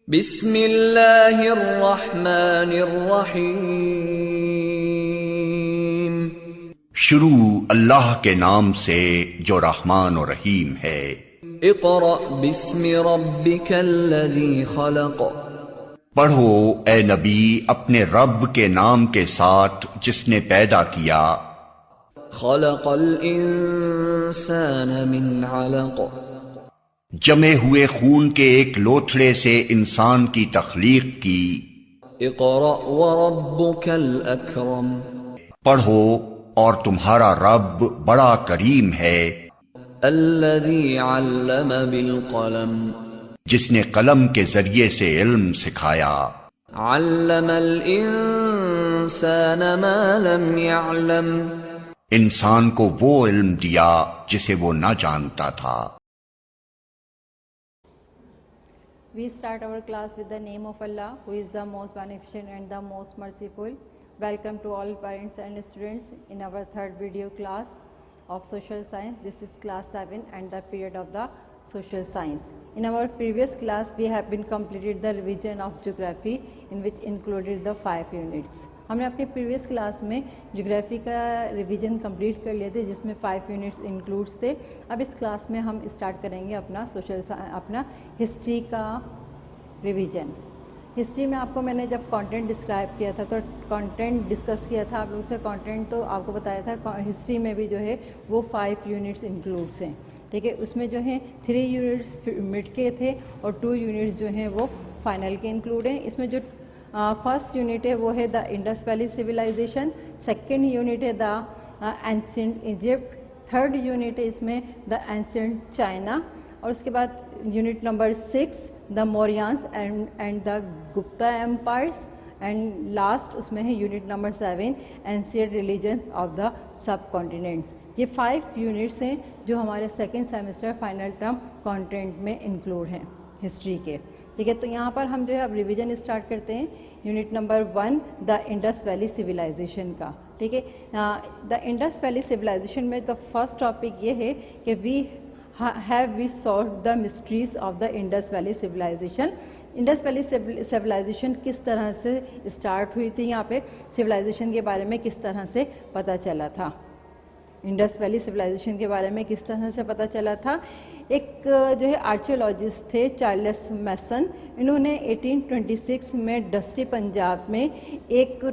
बिस्मिल्लाहिर्रहमानिर्रहीम। शुरू अल्लाह के नाम से जो रहमान और रहीम है। इक़रा बिस्मि रब्बिकल्लज़ी खलक़। पढ़ो ए नबी अपने रब के नाम के साथ जिसने पैदा किया। खलक़ल इंसान मिन अलक़। जमे हुए खून के एक लोथड़े से इंसान की तख्लीक की। इक़रा व रब्बुकल अकरम। पढ़ो और तुम्हारा रब बड़ा करीम है। अल्लज़ी अल्लम बिल क़लम। जिसने कलम के जरिए से इल्म सिखाया। अल्लमल इंसान मा लम यअलम। इंसान को वो इल्म दिया जिसे वो न जानता था। We start our class with the name of Allah, who is the most beneficent and the most merciful. Welcome to all parents and students in our third video class of social science. This is class 7 and the period of the social science. In our previous class, we have been completed the revision of geography, in which included the 5 units. हमने अपने previous class में geography का revision complete कर लिए थे, जिसमें 5 units includes थे। अब इस क्लास में हम स्टार्ट करेंगे अपना हिस्ट्री का रिवीजन। हिस्ट्री में आपको मैंने जब कंटेंट डिस्क्राइब किया था, तो कंटेंट डिस्कस किया था आप लोगों से कंटेंट, तो आपको बताया था हिस्ट्री में भी जो है वो 5 यूनिट्स इंक्लूड्स हैं। ठीक है, उसमें जो है 3 यूनिट्स मिड के थे और 2 यूनिट्स जो हैं वो फाइनल के इंक्लूड हैं। इसमें जो फर्स्ट यूनिट है वो है the Indus valley civilization, second unit है the ancient Egypt, third unit है इसमें द एंशिएंट चाइना, और उसके बाद unit number 6 the Mauryans and the Gupta empires, and last उसमें है unit number 7 ancient religion of the subcontinents. ये 5 यूनिट्स हैं जो हमारे second semester final term content में इंक्लूड हैं हिस्ट्री के। ठीक है, तो यहाँ पर हम जो है अब रिवीजन स्टार्ट करते हैं unit number 1 the Indus valley civilization का। ठीक है, द इंडस वैली सिविलाइजेशन में द फर्स्ट टॉपिक ये है कि we solve the mysteries of the Indus valley civilization. Indus valley civilization किस तरह से स्टार्ट हुई थी, यहाँ पे सिविलाइजेशन के बारे में किस तरह से पता चला था, इंडस वैली सिविलाइजेशन के बारे में किस तरह से पता चला था। एक जो है आर्कियोलॉजिस्ट थे चार्ल्स मैसन, इन्होंने 1826 में डस्टी पंजाब में एक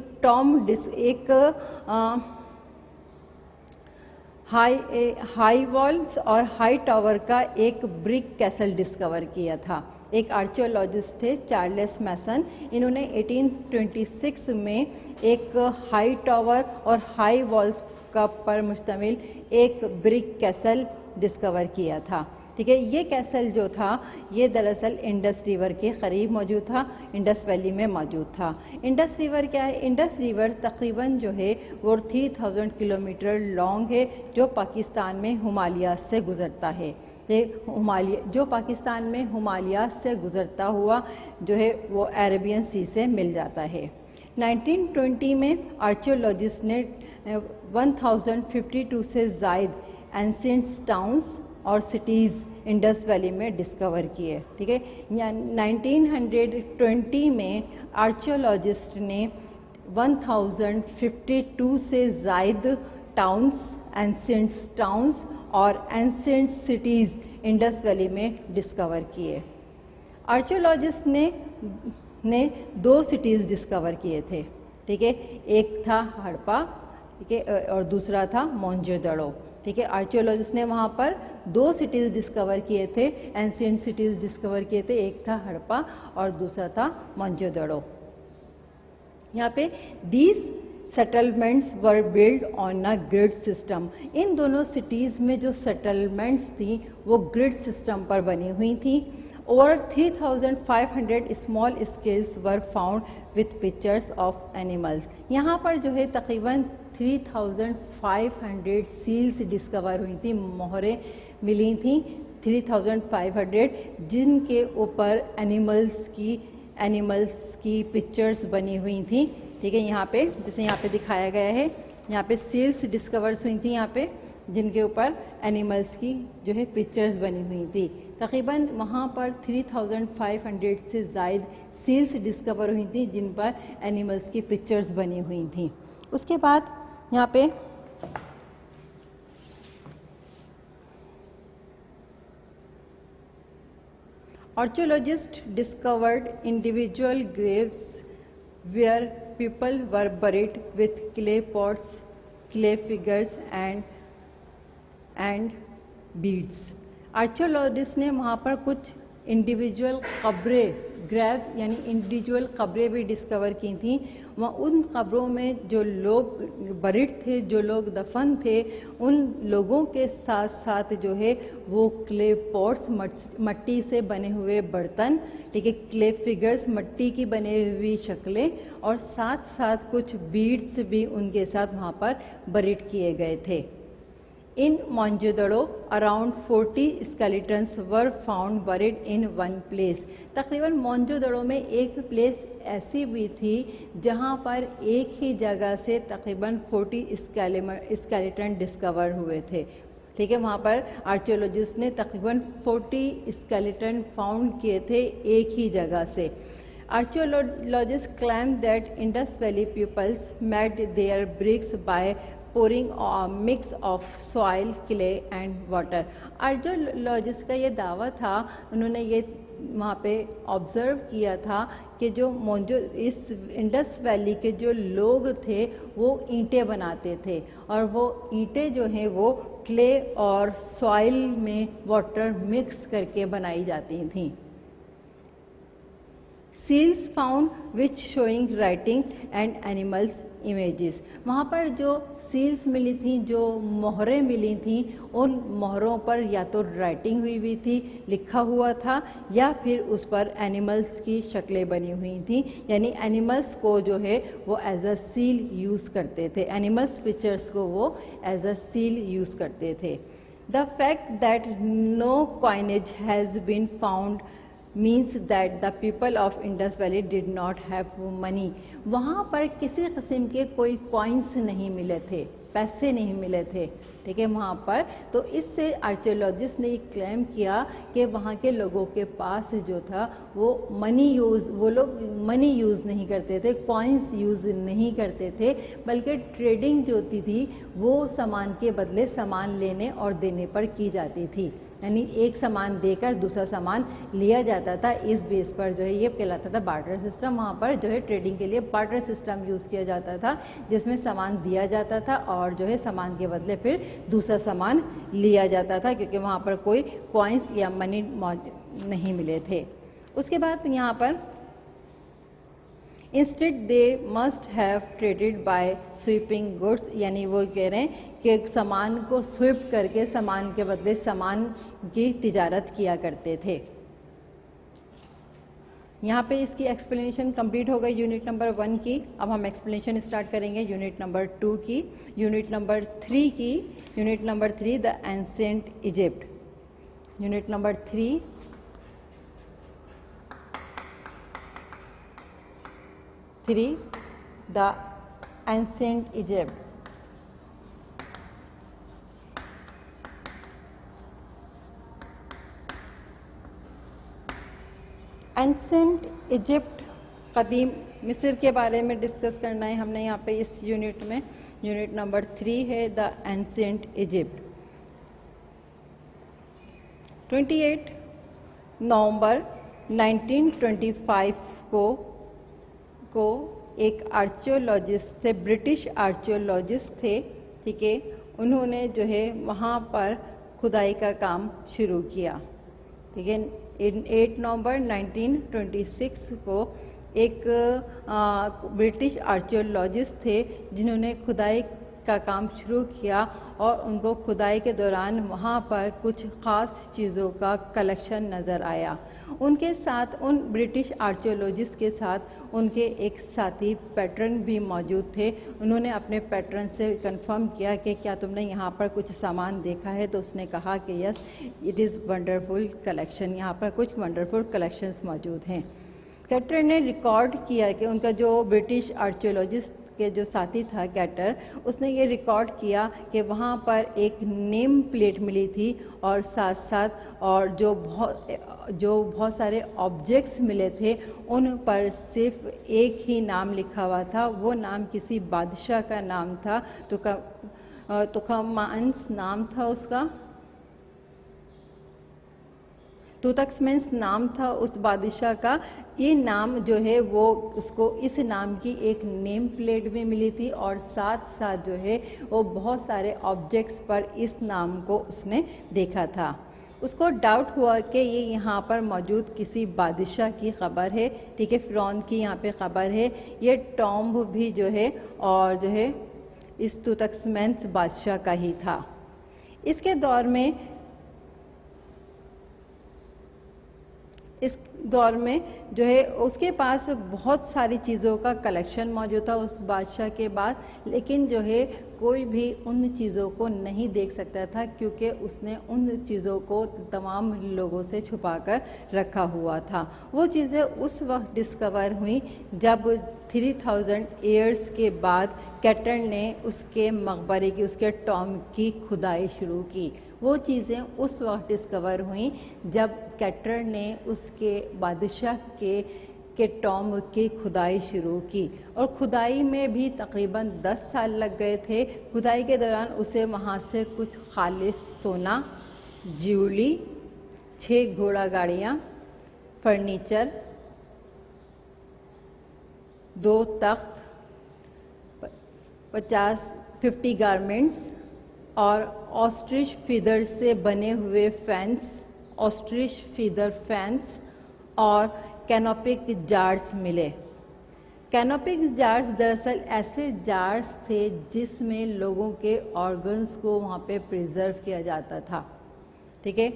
हाई वॉल्स और हाई टावर का एक ब्रिक कैसल डिस्कवर किया था। एक आर्कियोलॉजिस्ट थे चार्ल्स मैसन, इन्होंने 1826 में एक हाई टावर और हाई वॉल्स का पर मुश्तमिल एक ब्रिक कैसल डिस्कवर किया था। ठीक है, ये कैसल जो था ये दरअसल इंडस रिवर के करीब मौजूद था, इंडस वैली में मौजूद था। इंडस रिवर क्या है? इंडस रिवर तकरीबन जो है वो 3000 किलोमीटर लॉन्ग है, जो पाकिस्तान में हिमालयाज से गुज़रता है। जो पाकिस्तान में हिमालयाज से गुज़रता हुआ जो है वो अरेबियन सी से मिल जाता है। 1920 में आर्कियोलॉजिस्ट ने 1052 से ज़ायद एंशिएंट टाउन्स और सिटीज़ इंडस वैली में डिस्कवर किए। ठीक है, 1920 में आर्कियोलॉजिस्ट ने 1052 से ज़ायद टाउन्स, एंशिएंट टाउन्स और एंशिएंट सिटीज़ इंडस वैली में डिस्कवर किए। आर्कियोलॉजिस्ट ने 2 सिटीज़ डिस्कवर किए थे। ठीक है, एक था हड़प्पा, ठीक है, और दूसरा था मोहनजोदड़ो। ठीक है, आर्कियोलॉजिस्ट ने वहाँ पर 2 सिटीज़ डिस्कवर किए थे, एंशिएंट सिटीज़ डिस्कवर किए थे, एक था हड़प्पा और दूसरा था मोहनजोदड़ो। यहाँ पे these settlements were build on a grid system. इन दोनों सिटीज़ में जो सेटलमेंट्स थी वो ग्रिड सिस्टम पर बनी हुई थी। Over 3500 small scales were found with pictures of animals. यहाँ पर जो है तकरीबन 3500 सील्स डिस्कवर हुई थी, मोहरें मिली थी 3500, जिनके ऊपर एनिमल्स की पिक्चर्स बनी हुई थी। ठीक है, यहाँ पे जैसे यहाँ पे दिखाया गया है, यहाँ पे सील्स डिस्कवर्स हुई थी यहाँ पे जिनके ऊपर एनिमल्स की जो है पिक्चर्स बनी हुई थी। तकरीबन वहाँ पर 3500 से ज़ायद सील्स डिस्कवर हुई थी जिन पर एनिमल्स की पिक्चर्स बनी हुई थी। उसके बाद यहाँ पे archaeologists discovered individual graves where people were buried with clay pots, clay figures and beads. Archaeologist ने वहाँ पर कुछ इंडिविजुअल कब्रें, ग्रेव्स यानी इंडिविजुअल कब्रें भी डिस्कवर की थी। वहाँ उन कब्रों में जो लोग बरिड थे, जो लोग दफन थे, उन लोगों के साथ साथ जो है वो क्ले पॉट्स, मट्टी से बने हुए बर्तन, ठीक है, क्ले फिगर्स, मट्टी की बनी हुई शक्लें, और साथ साथ कुछ बीड्स भी उनके साथ वहाँ पर बरिड किए गए थे। In Mohenjo-daro, around 40 skeletons were found buried in one place. तकरीबन मोहनजोदड़ो में एक प्लेस ऐसी भी थी जहाँ पर एक ही जगह से तकरीबन 40 स्केलेटन डिस्कवर हुए थे। ठीक है, वहाँ पर आर्कियोलॉजिस्ट ने तकरीबन 40 स्केलेटन फाउंड किए थे एक ही जगह से। Archaeologists claim that Indus Valley peoples made their bricks by pouring a mix of soil, clay and water. Archaeologist का ये दावा था, उन्होंने ये वहाँ पे ऑब्ज़र्व किया था कि जो इस इंडस वैली के जो लोग थे वो ईंटें बनाते थे, और वो ईंटें जो हैं वो क्ले और सॉइल में वाटर मिक्स करके बनाई जाती थी। Seals found which showing writing and animals images, वहाँ पर जो सील्स मिली थी, जो मोहरें मिली थी, उन मोहरों पर या तो राइटिंग हुई थी, लिखा हुआ था, या फिर उस पर एनिमल्स की शक्लें बनी हुई थी। यानी एनिमल्स को जो है वो एज अ सील यूज़ करते थे, एनिमल्स पिक्चर्स को वो एज अ सील यूज़ करते थे। The fact that no coinage has been found means that the people of Indus Valley did not have money. वहाँ पर किसी किस्म के कोई कॉइन्स नहीं मिले थे, पैसे नहीं मिले थे, ठीक है, वहाँ पर। तो इससे आर्कियोलॉजिस्ट ने ये क्लेम किया कि वहाँ के लोगों के पास जो था वो वो लोग मनी यूज़ नहीं करते थे, कॉइन्स यूज़ नहीं करते थे, बल्कि ट्रेडिंग जो होती थी वो सामान के बदले सामान लेने और देने पर की जाती थी। यानी एक सामान देकर दूसरा सामान लिया जाता था। इस बेस पर जो है ये कहलाता था बार्टर सिस्टम। वहाँ पर जो है ट्रेडिंग के लिए बार्टर सिस्टम यूज़ किया जाता था, जिसमें सामान दिया जाता था और जो है सामान के बदले फिर दूसरा सामान लिया जाता था, क्योंकि वहाँ पर कोई कॉइन्स या मनी नहीं मिले थे। उसके बाद यहाँ पर instead they must have traded by swapping goods, यानी वो कह रहे हैं कि सामान को स्वीप करके सामान के बदले सामान की तिजारत किया करते थे। यहाँ पे इसकी एक्सप्लेनेशन कंप्लीट हो गई यूनिट नंबर 1 की। अब हम एक्सप्लेनेशन स्टार्ट करेंगे यूनिट नंबर 2 की, यूनिट नंबर 3 की। Unit number 3 the ancient Egypt. Unit number 3 the ancient Egypt. Ancient Egypt, कदीम मिस्र के बारे में डिस्कस करना है हमने यहाँ पे इस यूनिट में। यूनिट नंबर 3 है द एंशिएंट इजिप्ट। 28 नवंबर 1925 को एक आर्कियोलॉजिस्ट थे, ब्रिटिश आर्कियोलॉजिस्ट थे, ठीक है, उन्होंने जो है वहाँ पर खुदाई का काम शुरू किया, ठीक है। 8 नवंबर 1926 को एक ब्रिटिश आर्कियोलॉजिस्ट थे जिन्होंने खुदाई का काम शुरू किया, और उनको खुदाई के दौरान वहाँ पर कुछ ख़ास चीज़ों का कलेक्शन नज़र आया। उनके साथ, उन ब्रिटिश आर्कियोलॉजिस्ट के साथ उनके एक साथी पैटर्न भी मौजूद थे। उन्होंने अपने पैटर्न से कंफर्म किया कि क्या तुमने यहाँ पर कुछ सामान देखा है, तो उसने कहा कि yes it is wonderful collection, यहाँ पर कुछ वंडरफुल कलेक्शंस मौजूद हैं। कैटर ने रिकॉर्ड किया कि उनका जो ब्रिटिश आर्कियोलॉजिस्ट के जो साथी था कैटर, उसने ये रिकॉर्ड किया कि वहाँ पर एक नेम प्लेट मिली थी और साथ साथ और जो बहुत सारे ऑब्जेक्ट्स मिले थे उन पर सिर्फ एक ही नाम लिखा हुआ था। वो नाम किसी बादशाह का नाम था। तुखमांस नाम था उसका, तुतक्समेंस नाम था उस बादशाह का। ये नाम जो है वो उसको इस नाम की एक नेम प्लेट भी मिली थी और साथ साथ जो है वो बहुत सारे ऑब्जेक्ट्स पर इस नाम को उसने देखा था। उसको डाउट हुआ कि ये यहाँ पर मौजूद किसी बादशाह की ख़बर है, ठीक है, फ़िरौन की यहाँ पे ख़बर है। ये टॉम्ब भी जो है और जो है इस तुतक्समेंस बादशाह का ही था। इसके दौर में जो है उसके पास बहुत सारी चीज़ों का कलेक्शन मौजूद था उस बादशाह के बाद, लेकिन जो है कोई भी उन चीज़ों को नहीं देख सकता था क्योंकि उसने उन चीज़ों को तमाम लोगों से छुपा कर रखा हुआ था। वो चीज़ें उस वक्त डिस्कवर हुई जब 3000 ईयर्स के बाद कैटर ने उसके मकबरे की, उसके टॉम्ब की खुदाई शुरू की। वो चीज़ें उस वक्त डिस्कवर हुई जब कैटर ने उसके बादशाह के टॉम्ब की खुदाई शुरू की और खुदाई में भी तकरीबन 10 साल लग गए थे। खुदाई के दौरान उसे वहाँ से कुछ खालिस सोना, ज्यूली, 6 घोड़ा गाड़ियाँ, फर्नीचर, 2 तख्त, 50 गारमेंट्स और ऑस्ट्रिच फीदर से बने हुए फैंस, ऑस्ट्रिच फीदर फैंस और कैनोपिक जार्स मिले। कैनोपिक जार्स दरअसल ऐसे जार्स थे जिसमें लोगों के ऑर्गन्स को वहाँ पे प्रिजर्व किया जाता था, ठीक है।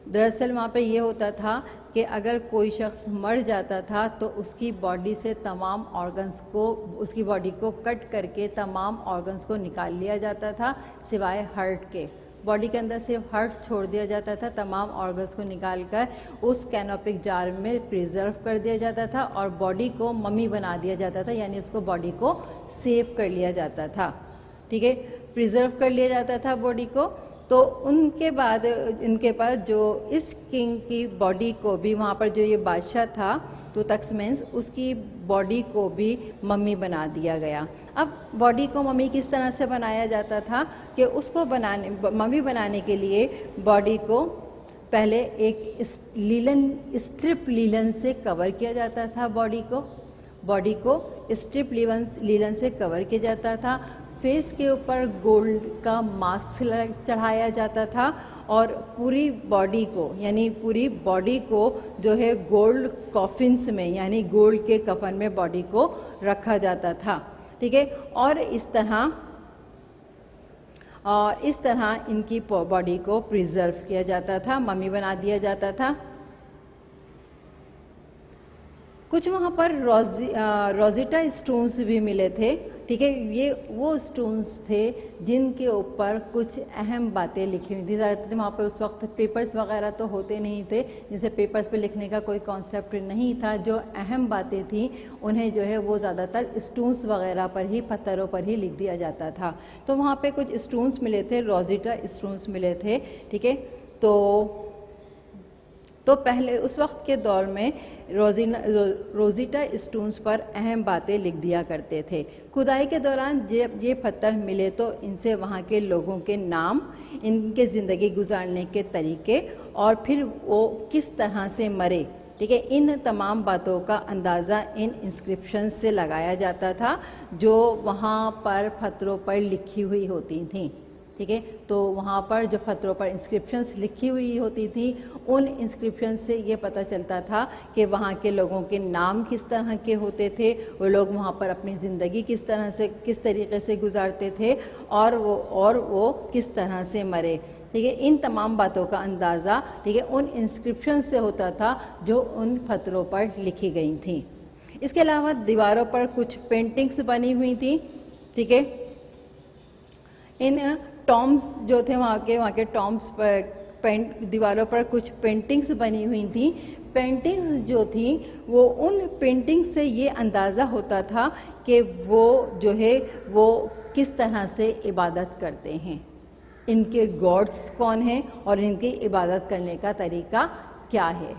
दरअसल वहाँ पे ये होता था कि अगर कोई शख्स मर जाता था तो उसकी बॉडी से तमाम ऑर्गन्स को, उसकी बॉडी को कट करके तमाम ऑर्गन्स को निकाल लिया जाता था सिवाय हार्ट के। बॉडी के अंदर सिर्फ हार्ट छोड़ दिया जाता था, तमाम ऑर्गन्स को निकालकर उस कैनोपिक जार में प्रिजर्व कर दिया जाता था और बॉडी को मम्मी बना दिया जाता था, यानी उसको बॉडी को सेव कर लिया जाता था, ठीक है, प्रिजर्व कर लिया जाता था बॉडी को। तो उनके बाद इनके पास जो इस किंग की बॉडी को भी, वहाँ पर जो ये बादशाह था तुतक्समेंस, उसकी बॉडी को भी मम्मी बना दिया गया। अब बॉडी को मम्मी किस तरह से बनाया जाता था कि उसको मम्मी बनाने के लिए बॉडी को पहले एक स्ट्रिप लीलन से कवर किया जाता था। बॉडी को स्ट्रिप लीलन से कवर किया जाता था। फेस के ऊपर गोल्ड का मास्क चढ़ाया जाता था और पूरी बॉडी को, यानी पूरी बॉडी को जो है गोल्ड कॉफिन्स में, यानी गोल्ड के कफन में बॉडी को रखा जाता था, ठीक है। और इस तरह इनकी बॉडी को प्रिजर्व किया जाता था, मम्मी बना दिया जाता था। कुछ वहाँ पर रोजिटा स्टोन्स भी मिले थे, ठीक है। ये वो स्टोन्स थे जिनके ऊपर कुछ अहम बातें लिखी हुई थी। ज़्यादातर वहाँ पर उस वक्त पेपर्स वगैरह तो होते नहीं थे, जिसे पेपर्स पे लिखने का कोई कॉन्सेप्ट नहीं था। जो अहम बातें थी उन्हें जो है वो ज़्यादातर स्टोन्स वगैरह पर ही, पत्थरों पर ही लिख दिया जाता था। तो वहाँ पर कुछ स्टोन्स मिले थे, रोजिटा स्टोन्स मिले थे, ठीक है। तो पहले उस वक्त के दौर में रोजिटा स्टोन्स पर अहम बातें लिख दिया करते थे। खुदाई के दौरान जब ये पत्थर मिले तो इनसे वहाँ के लोगों के नाम, इनके ज़िंदगी गुजारने के तरीके और फिर वो किस तरह से मरे, ठीक है, इन तमाम बातों का अंदाज़ा इन इंस्क्रिप्शन से लगाया जाता था जो वहाँ पर पत्थरों पर लिखी हुई होती थी, ठीक है। तो वहाँ पर जो पत्थरों पर इंस्क्रिप्शंस लिखी हुई होती थी, उन इंस्क्रिप्शन से ये पता चलता था कि वहाँ के लोगों के नाम किस तरह के होते थे, वो लोग वहाँ पर अपनी ज़िंदगी किस तरीके से गुजारते थे और वो किस तरह से मरे, ठीक है। इन तमाम बातों का अंदाज़ा, ठीक है, उन इंस्क्रिप्शन से होता था जो उन पत्थरों पर लिखी गई थी। इसके अलावा दीवारों पर कुछ पेंटिंग्स बनी हुई थी, ठीक है। इन टॉम्ब्स जो थे वहाँ के टॉम्ब्स पर दीवारों पर कुछ पेंटिंग्स बनी हुई थी। पेंटिंग्स जो थी वो उन पेंटिंग से ये अंदाज़ा होता था कि वो जो है वो किस तरह से इबादत करते हैं, इनके गॉड्स कौन हैं और इनकी इबादत करने का तरीका क्या है।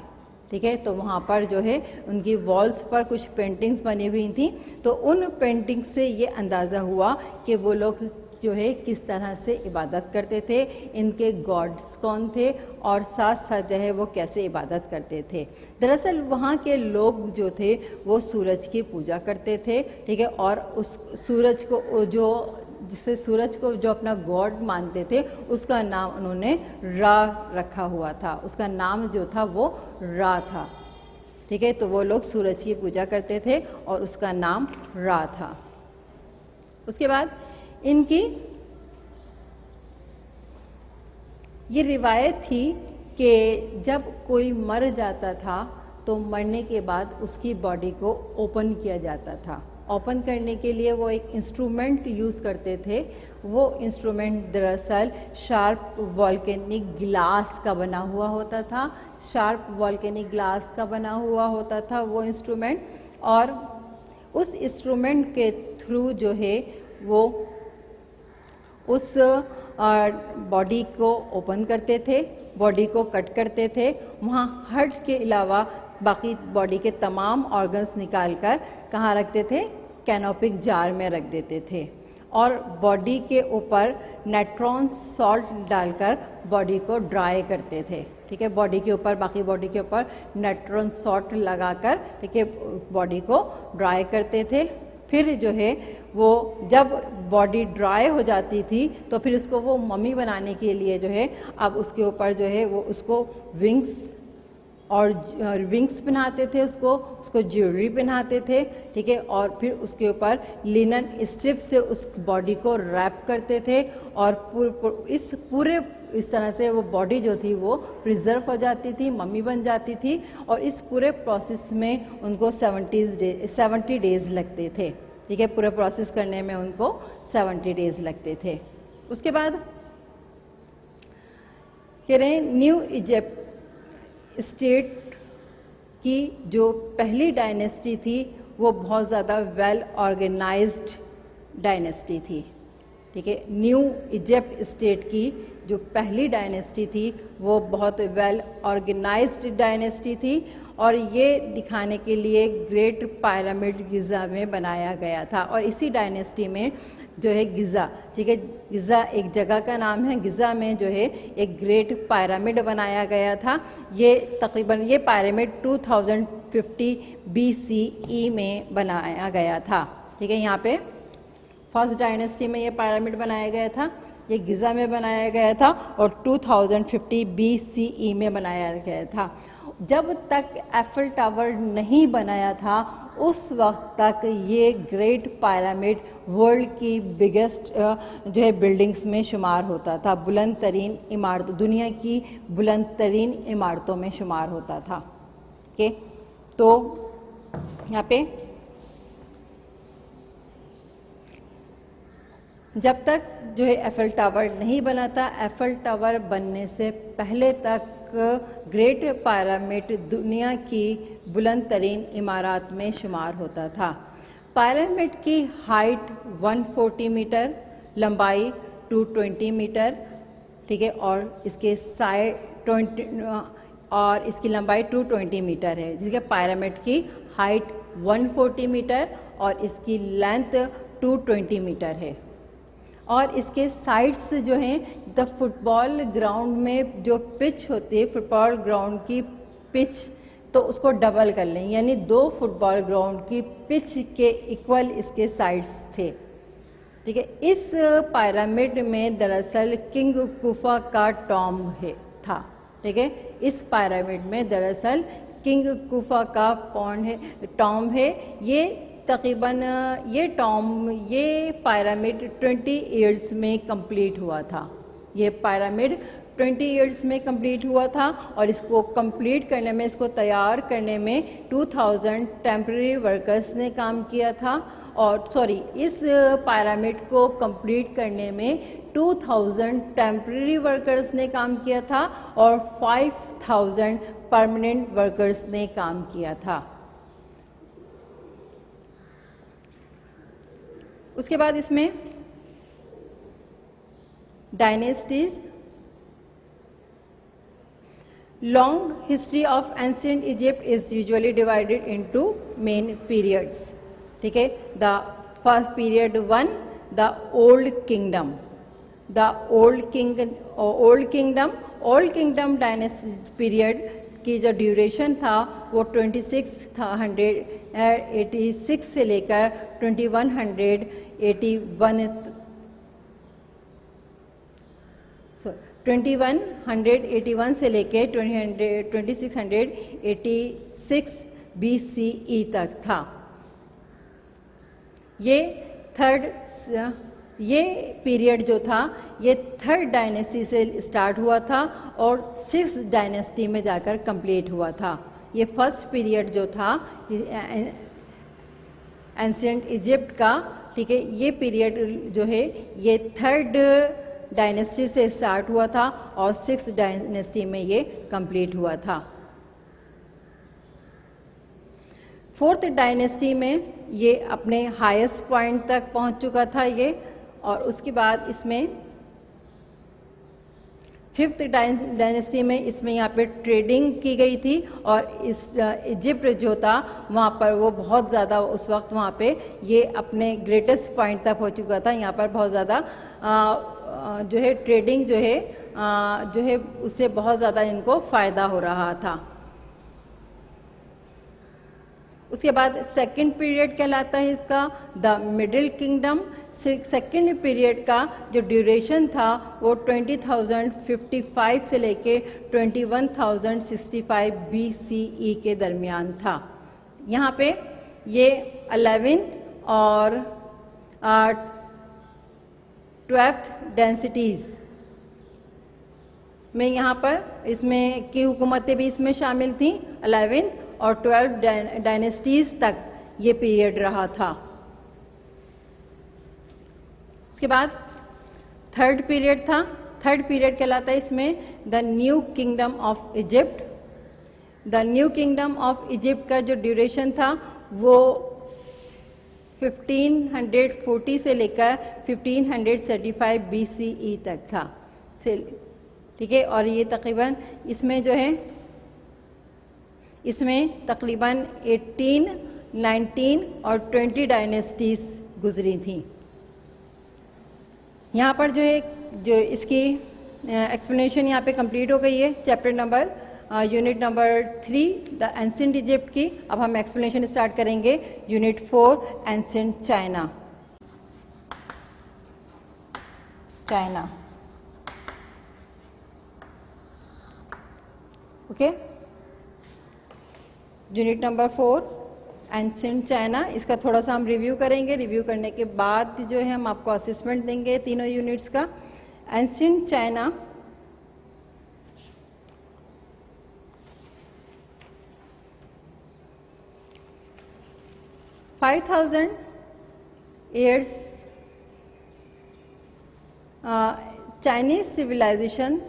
ठीक है, तो वहाँ पर जो है उनकी वॉल्स पर कुछ पेंटिंग्स बनी हुई थी, तो उन पेंटिंग से ये अंदाज़ा हुआ कि वो लोग जो है किस तरह से इबादत करते थे, इनके गॉड्स कौन थे और साथ साथ जो है वो कैसे इबादत करते थे। दरअसल वहाँ के लोग जो थे वो सूरज की पूजा करते थे। ठीक है, और उस सूरज को जो जिससे सूरज को जो अपना गॉड मानते थे उसका नाम उन्होंने रा रखा हुआ था, उसका नाम जो था वो रा था। ठीक है, तो वो लोग सूरज की पूजा करते थे और उसका नाम रा था। उसके बाद इनकी ये रिवायत थी कि जब कोई मर जाता था तो मरने के बाद उसकी बॉडी को ओपन किया जाता था। ओपन करने के लिए वो एक इंस्ट्रूमेंट यूज़ करते थे। वो इंस्ट्रूमेंट दरअसल शार्प वॉल्केनिक ग्लास का बना हुआ होता था, शार्प वॉल्केनिक ग्लास का बना हुआ होता था वो इंस्ट्रूमेंट। और उस इंस्ट्रूमेंट के थ्रू जो है वो उस बॉडी को ओपन करते थे, बॉडी को कट करते थे। वहाँ हार्ट के अलावा बाकी बॉडी के तमाम ऑर्गन्स निकालकर कहाँ रखते थे, कैनोपिक जार में रख देते थे और बॉडी के ऊपर नाइट्रॉन सॉल्ट डालकर बॉडी को ड्राई करते थे। ठीक है, बॉडी के ऊपर बाकी बॉडी के ऊपर नाइट्रॉन सॉल्ट लगाकर ठीक है बॉडी को ड्राई करते थे। फिर जो है वो जब बॉडी ड्राई हो जाती थी तो फिर उसको वो मम्मी बनाने के लिए जो है अब उसके ऊपर जो है वो उसको विंग्स पहनाते थे, उसको ज्वेलरी पहनाते थे। ठीक है, और फिर उसके ऊपर लिनन स्ट्रिप से उस बॉडी को रैप करते थे और इस तरह से वो बॉडी जो थी वो प्रिजर्व हो जाती थी, मम्मी बन जाती थी। और इस पूरे प्रोसेस में उनको 70 डेज़ लगते थे। ठीक है, पूरे प्रोसेस करने में उनको 70 डेज़ लगते थे। उसके बाद कह रहे हैं न्यू इजिप्ट स्टेट की जो पहली डायनेस्टी थी वो बहुत ज़्यादा वेल ऑर्गेनाइज्ड डायनेस्टी थी। ठीक है, न्यू इजिप्ट स्टेट की जो पहली डायनेस्टी थी वो बहुत वेल ऑर्गेनाइज्ड डायनेस्टी थी और ये दिखाने के लिए ग्रेट पिरामिड गिज़ा में बनाया गया था। और इसी डायनेस्टी में जो है गिज़ा, ठीक है, गिज़ा एक जगह का नाम है, गिज़ा में जो है एक ग्रेट पिरामिड बनाया गया था। ये तकरीबन ये पिरामिड 2050 BCE में बनाया गया था। ठीक है, यहाँ पे फर्स्ट डायनेस्टी में ये पिरामिड बनाया गया था, ये गिज़ा में बनाया गया था और 2050 BCE में बनाया गया था। जब तक एफिल टावर नहीं बनाया था उस वक्त तक ये ग्रेट पिरामिड वर्ल्ड की बिगेस्ट जो है बिल्डिंग्स में शुमार होता था, बुलंद तरीन इमारतों, दुनिया की बुलंद तरीन इमारतों में शुमार होता था। ओके, तो यहाँ पे जब तक जो है एफिल टावर नहीं बना था, एफिल टावर बनने से पहले तक ग्रेट पिरामिड दुनिया की बुलंद तरीन इमारत में शुमार होता था। पिरामिड की हाइट 140 मीटर, लंबाई 220 मीटर, ठीक है, और इसके साइड और इसकी लंबाई 220 मीटर है, जिसके पिरामिड की हाइट 140 मीटर और इसकी लेंथ 220 मीटर है। और इसके साइड्स जो हैं द फुटबॉल ग्राउंड में जो पिच होती है, फुटबॉल ग्राउंड की पिच, तो उसको डबल कर लें, यानी 2 फुटबॉल ग्राउंड की पिच के इक्वल इसके साइड्स थे। ठीक है, इस पिरामिड में दरअसल किंग कुफा का टॉम्ब था। ठीक है, इस पिरामिड में दरअसल किंग कुफा का टॉम्ब है। ये तकरीबन ये पिरामिड 20 इयर्स में कंप्लीट हुआ था। ये पिरामिड 20 इयर्स में कंप्लीट हुआ था और इसको कंप्लीट करने में, इसको तैयार करने में 2000 टेम्परेरी वर्कर्स ने काम किया था। और इस पिरामिड को कंप्लीट करने में 2000 टेम्परेरी वर्कर्स ने काम किया था और 5000 परमानेंट वर्कर्स ने काम किया था। उसके बाद इसमें dynasties, long history of ancient Egypt is usually divided into main periods. ठीक है, the first period 1, the old kingdom. The old kingdom dynasty period की जो ड्यूरेशन था वो 2686 से लेकर 2181 से लेकर 2686 BCE तक था। ये पीरियड जो था ये थर्ड डायनेस्टी से स्टार्ट हुआ था और 6th डायनेस्टी में जाकर कंप्लीट हुआ था। ये फर्स्ट पीरियड जो था एंशिएंट इजिप्ट का, ठीक है, ये पीरियड जो है ये थर्ड डायनेस्टी से स्टार्ट हुआ था और 6th डायनेस्टी में ये कंप्लीट हुआ था। 4th डायनेस्टी में ये अपने हाईएस्ट पॉइंट तक पहुंच चुका था ये, और उसके बाद इसमें 5th डायनेस्टी में इसमें यहाँ पे ट्रेडिंग की गई थी और इस इजिप्ट जो था वहाँ पर वो बहुत ज़्यादा उस वक्त वहाँ पे ये अपने ग्रेटेस्ट पॉइंट तक हो चुका था। यहाँ पर बहुत ज़्यादा जो है ट्रेडिंग जो है उससे बहुत ज़्यादा इनको फ़ायदा हो रहा था। उसके बाद सेकंड पीरियड कहलाता है इसका the middle kingdom. Second period का जो ड्यूरेशन था वो 20,055 से लेके 21,065 BCE के दरमियान था। यहाँ पे ये 11th और 12th डेंसिटीज़ में यहाँ पर इसमें की हुकूमतें भी इसमें शामिल थीं। 11th और 12th डायनेस्टीज़ तक ये पीरियड रहा था। उसके बाद थर्ड पीरियड था। थर्ड पीरियड कहलाता है इसमें the new kingdom of Egypt. The new kingdom of Egypt का जो ड्यूरेशन था वो 1540 से लेकर 1535 BCE तक था। ठीक है, और ये तकरीबन इसमें जो है इसमें तकरीबन 18, 19 और 20 डायनेस्टीज गुजरी थी। यहाँ पर जो इसकी एक्सप्लेनेशन यहाँ पे कंप्लीट हो गई है। Chapter number unit number 3 the ancient Egypt की। अब हम एक्सप्लेनेशन स्टार्ट करेंगे unit 4 ancient China. Okay, unit number 4 ancient China, इसका थोड़ा सा हम रिव्यू करेंगे। रिव्यू करने के बाद जो है हम आपको असेसमेंट देंगे तीनों यूनिट्स का। Ancient China $5,000 years Chinese civilization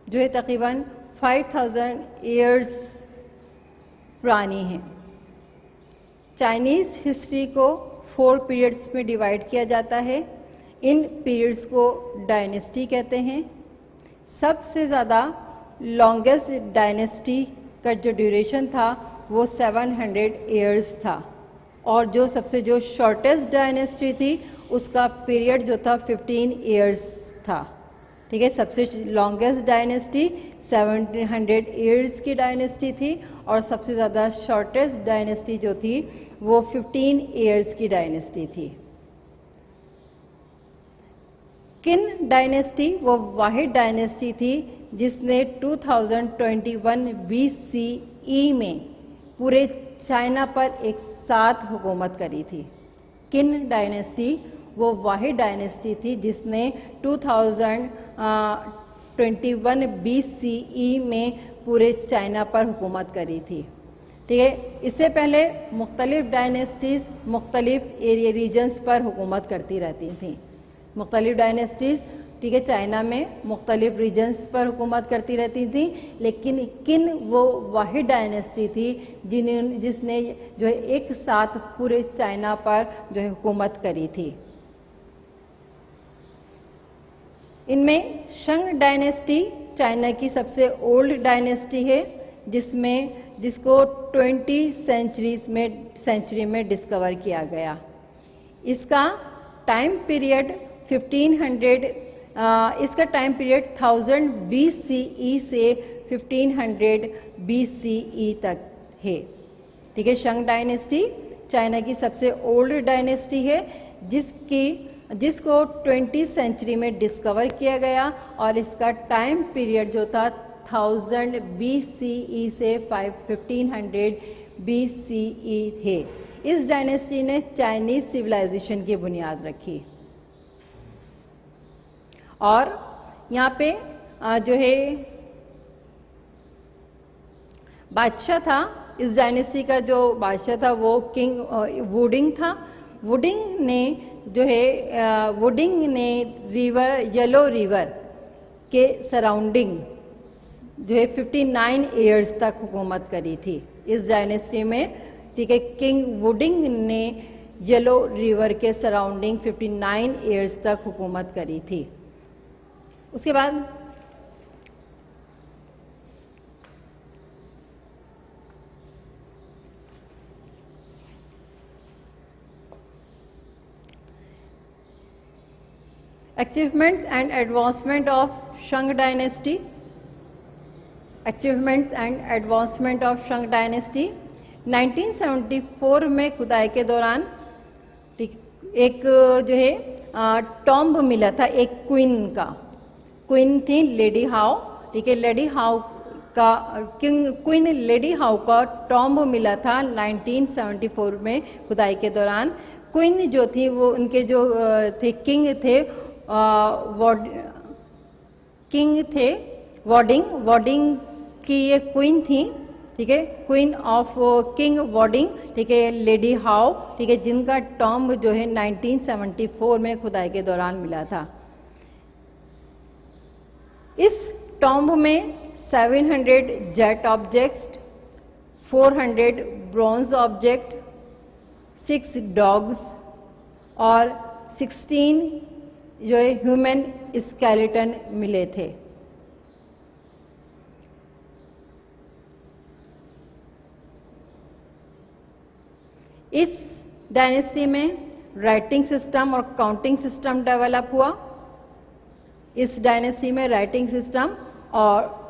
जो है तकरीबन 5,000 years पुरानी है। चाइनीज़ हिस्ट्री को 4 पीरियड्स में डिवाइड किया जाता है। इन पीरियड्स को डायनेस्टी कहते हैं। सबसे ज़्यादा लॉन्गेस्ट डायनेस्टी का जो ड्यूरेशन था वो 700 years था, और जो सबसे जो शॉर्टेस्ट डायनेस्टी थी उसका पीरियड जो था 15 years था। ठीक है, सबसे लॉन्गेस्ट डायनेस्टी 700 years की डायनेस्टी थी और सबसे ज़्यादा शॉर्टेस्ट डायनेस्टी जो थी वो 15 years की डायनेस्टी थी। किन डायनेस्टी वो वाहिद डायनेस्टी थी जिसने 2021 BCE में पूरे चाइना पर एक साथ हुकूमत करी थी। किन डायनेस्टी वो वाहिद डायनेस्टी थी जिसने 2021 BCE में पूरे चाइना पर हुकूमत करी थी। ठीक है, इससे पहले मुख्तलिफ डायनेस्टीज़ मुख्तलिफ एरिया रीजन्स पर हुकूमत करती रहती थी। मुख्तलिफ डायनेस्टीज़, ठीक है, चाइना में मुख्तलिफ रीजन्स पर हुकूमत करती रहती थी, लेकिन किन वो वाहिद डायनेस्टी थी जिसने जो है एक साथ पूरे चाइना पर जो है हुकूमत करी थी। इनमें शंग डायनेस्टी चाइना की सबसे ओल्ड डायनेस्टी है, जिसको 20 सेंचुरी में डिस्कवर किया गया। इसका टाइम पीरियड 1000 BCE से 1500 BCE तक है, ठीक है। शंग डायनेस्टी चाइना की सबसे ओल्ड डायनेस्टी है, जिसको 20 सेंचुरी में डिस्कवर किया गया, और इसका टाइम पीरियड जो था 1000 BCE से 1500 BCE है। इस डायनेस्टी ने चाइनीज सिविलाइजेशन की बुनियाद रखी। और यहाँ पे जो है बादशाह था, इस डायनेस्टी का जो बादशाह था वो किंग वुडिंग था। वुडिंग ने येलो रिवर के सराउंडिंग जो है 59 ईयर्स तक हुकूमत करी थी इस डायनेस्टी में, ठीक है। किंग वुडिंग ने येलो रिवर के सराउंडिंग 59 ईयर्स तक हुकूमत करी थी। उसके बाद achievements and advancement of Shang dynasty. Achievements and advancement of Shang dynasty 1974 में खुदाई के दौरान एक जो है टॉम्ब मिला था एक क्वीन थी लेडी हाउ, ठीक है। लेडी हाउ का क्वीन लेडी हाउ का टॉम्ब मिला था 1974 में खुदाई के दौरान। क्वीन जो थी वो उनके जो थे किंग थे वॉडिंग की ये क्वीन थी, ठीक है। क्वीन ऑफ किंग वॉडिंग, ठीक है, लेडी हाउ, ठीक है, जिनका टॉम्ब जो है 1974 में खुदाई के दौरान मिला था। इस टॉम्ब में 700 jet objects, 400 bronze object, 6 dogs और 16 जो है ह्यूमन स्केलेटन मिले थे। इस डायनेस्टी में राइटिंग सिस्टम और काउंटिंग सिस्टम डेवलप हुआ। इस डायनेस्टी में राइटिंग सिस्टम और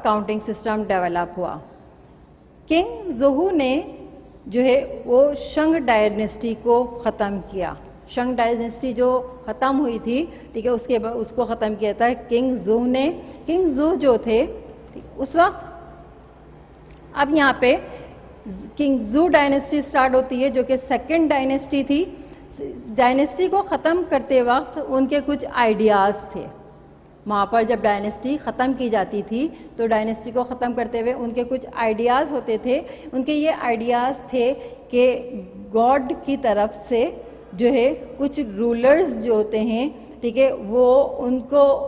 काउंटिंग सिस्टम डेवलप हुआ। किंग जोहू ने जो है वो शंग डायनेस्टी को ख़त्म किया। शंग डायनेस्टी जो ख़त्म हुई थी, ठीक है, उसको ख़त्म किया था किंग जोहू ने। किंग जोहू जो थे उस वक्त, अब यहाँ पे किंग जू डायनेस्टी स्टार्ट होती है जो कि सेकंड डायनेस्टी थी। डायनेस्टी को ख़त्म करते वक्त उनके कुछ आइडियाज़ थे। वहाँ पर जब डायनेस्टी ख़त्म की जाती थी तो डायनेस्टी को ख़त्म करते हुए उनके कुछ आइडियाज़ होते थे। उनके ये आइडियाज़ थे कि गॉड की तरफ से जो है कुछ रूलर्स जो होते हैं, ठीक है, वो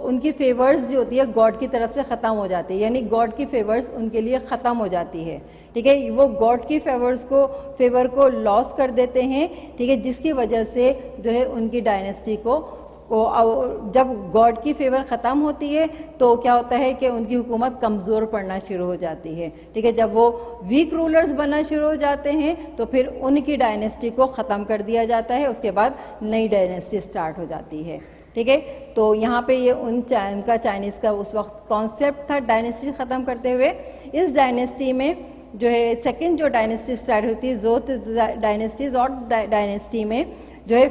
उनकी फेवर्स जो होती है गॉड की तरफ से ख़त्म हो जाती है, यानी गॉड की फेवर्स उनके लिए ख़त्म हो जाती है, ठीक है। वो गॉड की फेवर को लॉस कर देते हैं, ठीक है, जिसकी वजह से जो है उनकी डायनेस्टी को जब गॉड की फेवर ख़त्म होती है तो क्या होता है कि उनकी हुकूमत कमज़ोर पड़ना शुरू हो जाती है, ठीक है। जब वो वीक रूलर्स बनना शुरू हो जाते हैं तो फिर उनकी डायनेस्टी को ख़त्म कर दिया जाता है। उसके बाद नई डायनेस्टी स्टार्ट हो जाती है, ठीक है। तो यहाँ पे ये उनका चाइनीज़ का उस वक्त कॉन्सेप्ट था डायनेस्टी ख़त्म करते हुए। इस डायनेस्टी में जो है सेकंड जो डायनेस्टी स्टार्ट होती है जोत डायनेस्टीज और डायनेस्टी में जो है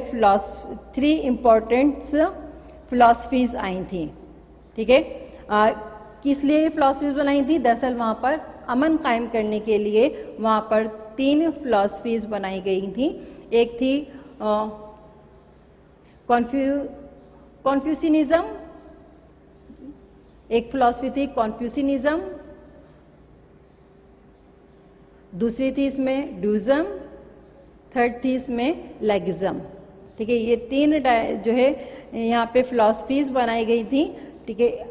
3 इम्पोर्टेंट फिलॉसफीज़ आई थी, ठीक है। किस लिए ये फिलॉसफीज़ बनाई थी? दरअसल वहाँ पर अमन कायम करने के लिए वहाँ पर 3 फिलॉसफीज़ बनाई गई थी। एक थी कॉन्फ्यूशियनिज़्म, एक फिलॉसफी थी कॉन्फ्यूशियनिज़्म, दूसरी थी इसमें ड्यूज़म, थर्ड थी इसमें लेगिज़म, ठीक है, ये तीन जो है यहाँ पे फिलॉसफीज बनाई गई थी, ठीक है,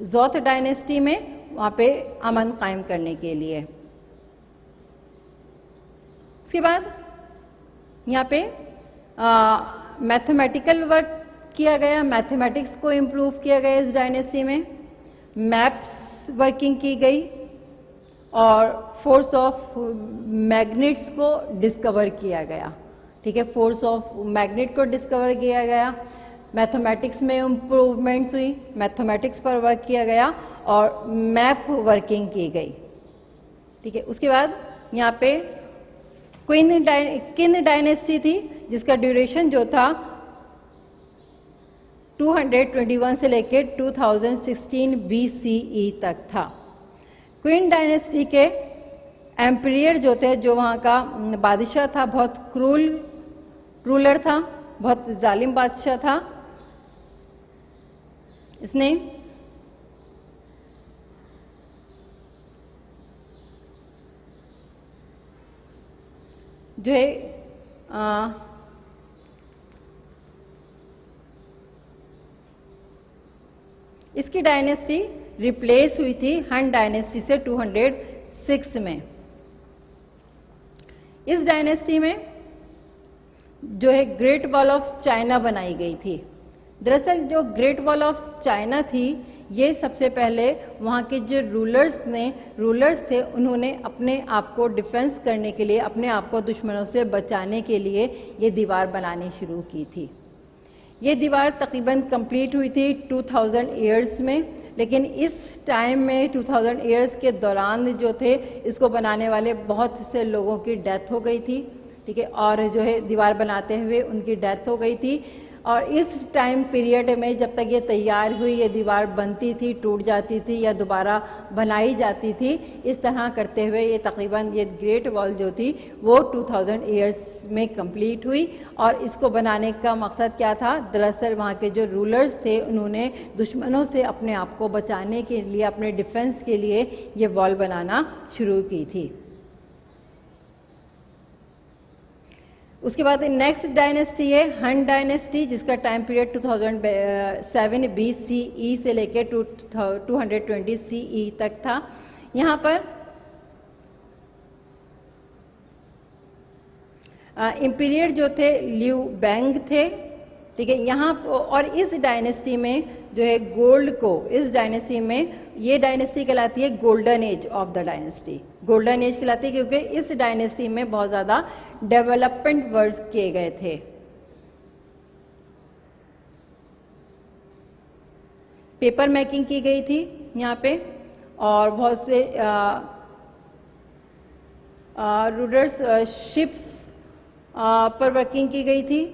ज़ौथ डायनेस्टी में वहाँ पे अमन कायम करने के लिए। उसके बाद यहाँ पे मैथमेटिकल वर्क किया गया, मैथमेटिक्स को इम्प्रूव किया गया इस डायनेस्टी में, मैप्स वर्किंग की गई और फोर्स ऑफ मैग्नेट्स को डिस्कवर किया गया। ठीक है, फोर्स ऑफ मैग्नेट को डिस्कवर किया गया, मैथमेटिक्स में इम्प्रूवमेंट्स हुई, मैथमेटिक्स पर वर्क किया गया और मैप वर्किंग की गई। ठीक है, उसके बाद यहाँ पे किन डायनेस्टी थी जिसका ड्यूरेशन जो था 221 से लेकर 2016 BCE तक था। क्वीन डायनेस्टी के एम्परियर जो थे, जो वहाँ का बादशाह था, बहुत क्रूल रूलर था, बहुत जालिम बादशाह था। इसने जो है इसकी डायनेस्टी रिप्लेस हुई थी हन डायनेस्टी से 206 में। इस डायनेस्टी में जो है ग्रेट वॉल ऑफ चाइना बनाई गई थी। दरअसल जो ग्रेट वॉल ऑफ चाइना थी, ये सबसे पहले वहाँ के जो रूलर्स थे, उन्होंने अपने आप को डिफेंस करने के लिए, अपने आप को दुश्मनों से बचाने के लिए ये दीवार बनानी शुरू की थी। ये दीवार तकरीबन कंप्लीट हुई थी 2000 ईयर्स में, लेकिन इस टाइम में 2000 ईयर्स के दौरान जो थे, इसको बनाने वाले बहुत से लोगों की डेथ हो गई थी। ठीक है, और जो है दीवार बनाते हुए उनकी डेथ हो गई थी। और इस टाइम पीरियड में जब तक ये तैयार हुई, ये दीवार बनती थी, टूट जाती थी या दोबारा बनाई जाती थी। इस तरह करते हुए ये तकरीबन ये ग्रेट वॉल जो थी वो 2000 ईयर्स में कंप्लीट हुई। और इसको बनाने का मकसद क्या था? दरअसल वहाँ के जो रूलर्स थे, उन्होंने दुश्मनों से अपने आप को बचाने के लिए, अपने डिफेंस के लिए ये वॉल बनाना शुरू की थी। उसके बाद नेक्स्ट डायनेस्टी है हन डायनेस्टी, जिसका टाइम पीरियड 2007 BCE से लेकर 220 CE तक था। यहाँ पर इम्पीरियर जो थे लियू बैंग थे। ठीक है, यहाँ और इस डायनेस्टी में जो है गोल्ड को, इस डायनेस्टी में, ये डायनेस्टी कहलाती है golden age of the dynasty. Golden age कहलाती है क्योंकि इस डायनेस्टी में बहुत ज़्यादा डेवलपमेंट वर्क किए गए थे। पेपर मेकिंग की गई थी यहाँ पे, और बहुत से रूडर्स शिप्स पर वर्किंग की गई थी।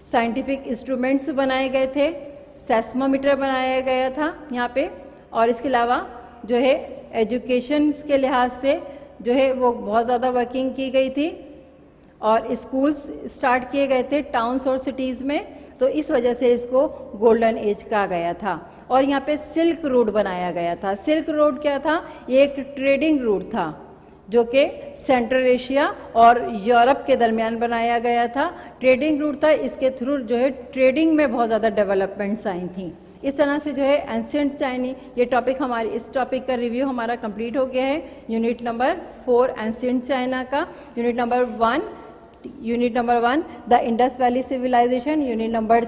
साइंटिफिक इंस्ट्रूमेंट्स बनाए गए थे, सेस्मोमीटर बनाया गया था यहाँ पे। और इसके अलावा जो है एजुकेशन के लिहाज से जो है वो बहुत ज़्यादा वर्किंग की गई थी, और स्कूल्स स्टार्ट किए गए थे टाउन्स और सिटीज़ में। तो इस वजह से इसको गोल्डन एज कहा गया था। और यहाँ पे सिल्क रोड बनाया गया था। सिल्क रोड क्या था? ये एक ट्रेडिंग रूट था जो कि सेंट्रल एशिया और यूरोप के दरमियान बनाया गया था। ट्रेडिंग रूट था, इसके थ्रू जो है ट्रेडिंग में बहुत ज़्यादा डेवलपमेंट्स आई थी। इस तरह से जो है एंशिएंट चाइनी, ये टॉपिक हमारी, इस टॉपिक का रिव्यू हमारा कंप्लीट हो गया है। यूनिट नंबर 4 एंशिएंट चाइना का। Unit number 1 the Indus valley civilization, unit number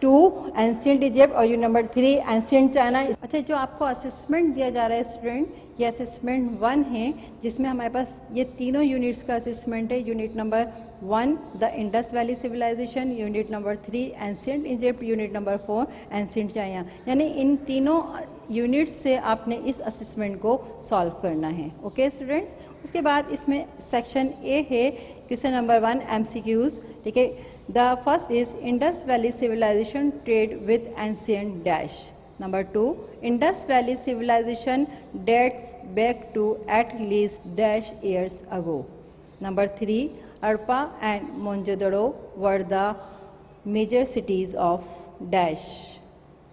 2 ancient Egypt, और यूनिट नंबर 3 एंशिएंट चाइना। अच्छा, जो आपको असेसमेंट दिया जा रहा है स्टूडेंट, ये असेसमेंट 1 है, जिसमें हमारे पास ये तीनों यूनिट्स का असेसमेंट है। Unit number 1 the Indus valley civilization, unit number 3 ancient Egypt, unit number 4 ancient China. यानी इन तीनों यूनिट से आपने इस असेसमेंट को सॉल्व करना है। ओके स्टूडेंट्स, उसके बाद इसमें सेक्शन ए है, क्वेश्चन नंबर 1 MCQs। ठीक है, the first is Indus valley civilization trade with ancient dash. Number 2, Indus Valley civilization dates back to at least dash years ago. Number 3, Harappa and Mohenjo-daro were the major cities of dash.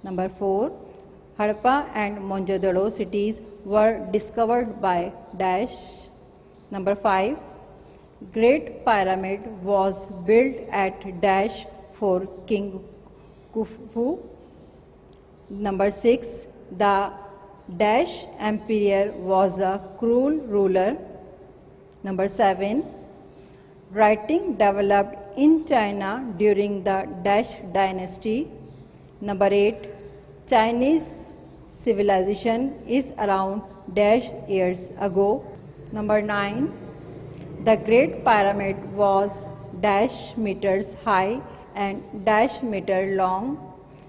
Number 4, Harappa and Mohenjo-daro cities were discovered by dash. Number 5, Great Pyramid was built at dash for King Khufu. Number 6, the dash emperor was a cruel ruler. Number 7, writing developed in China during the dash dynasty. Number 8, Chinese civilization is around dash years ago. Number 9, the Great Pyramid was dash meters high and dash meter long.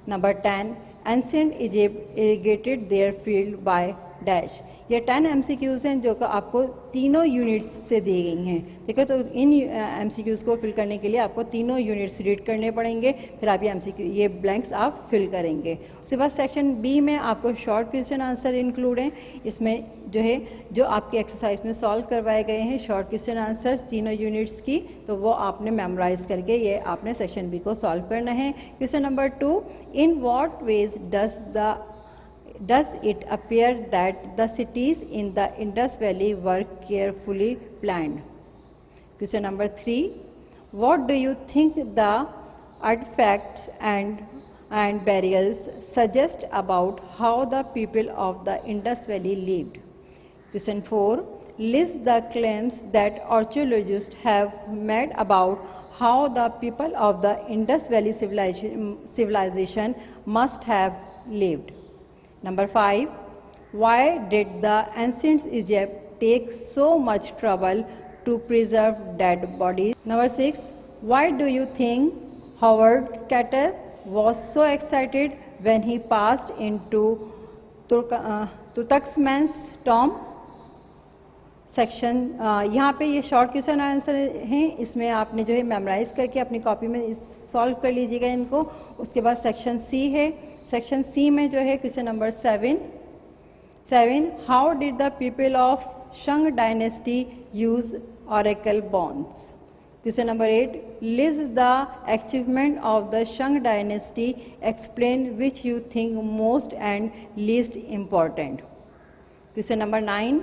Number 10, ancient Egypt irrigated their field by dash. ये 10 MCQs हैं जो कि आपको तीनों units से दी गई हैं, ठीक है। तो इन MCQs को फिल करने के लिए आपको तीनों यूनिट्स रीड करने पड़ेंगे, फिर आप ये ब्लैंक्स आप फिल करेंगे। उसके बाद सेक्शन बी में आपको शॉर्ट क्वेश्चन आंसर इंक्लूड हैं। इसमें जो आपकी एक्सरसाइज में सॉल्व करवाए गए हैं शॉर्ट क्वेश्चन आंसर तीनों यूनिट्स की, तो वो आपने मेमोराइज करके ये आपने सेक्शन बी को सॉल्व करना है। Question number 2, in what ways does it appear that the cities in the Indus Valley were carefully planned? Question number 3, what do you think the artifacts and burials suggest about how the people of the Indus Valley lived? Question 4, list the claims that archaeologists have made about how the people of the Indus Valley civilization must have lived. Number 5, why did the ancient Egypt take so much trouble to preserve dead bodies? Number 6, why do you think Howard Carter was so excited when he passed into Tutankhamun's tomb? Section यहाँ पे ये short question answer हैं, इसमें आपने जो है memorise करके अपनी कॉपी में सॉल्व कर लीजिएगा इनको। उसके बाद सेक्शन सी है, सेक्शन सी में जो है question number 7, how did the people of Shang dynasty use oracle bones? Question number 8, list the achievement of the Shang dynasty, explain which you think most and least important. Question number 9,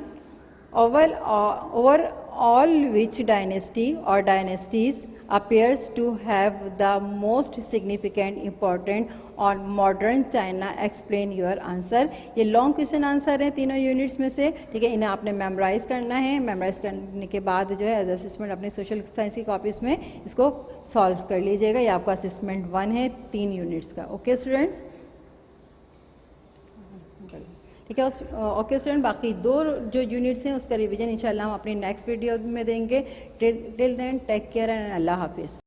overall which dynasty or dynasties appears to have the most significant importance on modern China? Explain your answer. ये long question answer हैं तीनों units में से, ठीक है। इन्हें आपने memorise करना है। मेमोराइज करने के बाद जो है एज असेसमेंट अपने सोशल साइंस की कॉपीज़ में इसको सॉल्व कर लीजिएगा। ये आपका असेसमेंट 1 है 3 यूनिट्स का। ओके स्टूडेंट्स, ठीक है। ओके स्टूडेंट, बाकी 2 जो यूनिट्स हैं उसका रिवीजन इंशाल्लाह हम अपनी नेक्स्ट वीडियो में देंगे। Till then take care and अल्लाह हाफिज़।